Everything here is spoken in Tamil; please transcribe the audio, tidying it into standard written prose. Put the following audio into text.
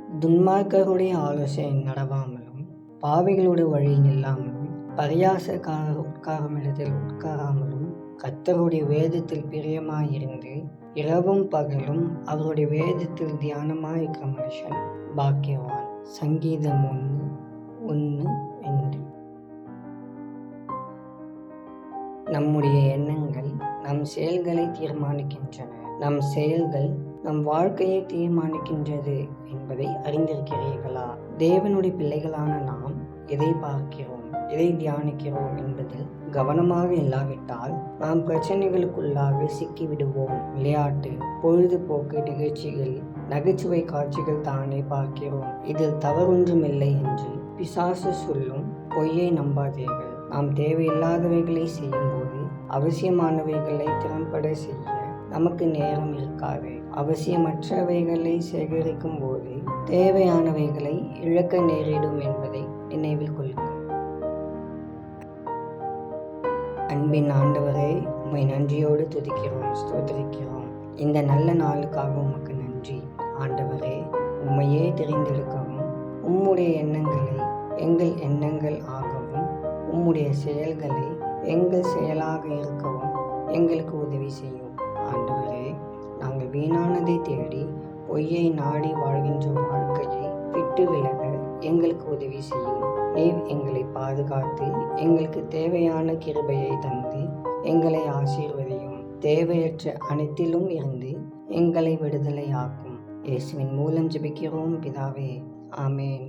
துன்மார்க்கருடைய ஆலோசனை நடவாமலும், பாவிகளுடைய வழி நில்லாமலும், பரியாசக்காரர் உட்காருமிடத்தில் உட்காராமலும், கர்த்தருடைய வேதத்தில் பிரியமாயிருந்து இரவும் பகலும் அவருடைய வேதத்தில் தியானமாயிருக்கிற மனுஷன் பாக்கியவான். சங்கீதம் 1:1-2. நம்முடைய எண்ணங்கள் நம் செயல்களை தீர்மானிக்கின்றன. நம் செயல்கள் நம் வாழ்க்கையை தீர்மானிக்கின்றது என்பதை அறிந்திருக்கிறீர்களா? தேவனுடைய பிள்ளைகளான நாம் எதை பார்க்கிறோம், எதை தியானிக்கிறோம் என்பதில் கவனமாக இல்லாவிட்டால் நாம் பிரச்சனைகளுக்குள்ளாக சிக்கிவிடுவோம். விளையாட்டு, பொழுதுபோக்கு நிகழ்ச்சிகள், நகைச்சுவை காட்சிகள் தானே பார்க்கிறோம். இதில் தவறொன்றுமில்லை என்று பிசாசு சொல்லும் பொய்யை நம்பாதீர்கள். நாம் தேவையில்லாதவைகளை செய்யும்போது அவசியமானவைகளை திறம்பட செய்ய நமக்கு நேரம் இருக்காது. அவசியமற்றவைகளை சேகரிக்கும் போது தேவையானவைகளை இழக்க நேரிடும் என்பதை நினைவில் கொள்ளுங்கள். அன்பின் ஆண்டவரே, உம்மை நன்றியோடு துதிக்கிறோம், ஸ்தோத்திரிக்கிறோம். இந்த நல்ல நாளுக்காக உமக்கு நன்றி. ஆண்டவரே, உம்மையே தெரிந்தெடுக்கவும், உம்முடைய எண்ணங்களை எங்கள் எண்ணங்கள் ஆகவும், உம்முடைய செயல்களை எங்கள் செயலாக இருக்கவும் எங்களுக்கு உதவி செய்யும். ஆண்டவரே, நாங்கள் வீணானதை தேடி பொய்யை நாடி வாழ்கின்ற வாழ்க்கையை விட்டு விலக எங்களுக்கு உதவி செய்யும். நீர் எங்களை பாதுகாத்து எங்களுக்கு தேவையான கிருபையை தந்து எங்களை ஆசீர்வதியும். தேவையற்ற அனைத்திலும் இருந்து எங்களை விடுதலையாக்கும். இயேசுவின் மூலம் ஜெபிக்கிறோம் பிதாவே, ஆமென்.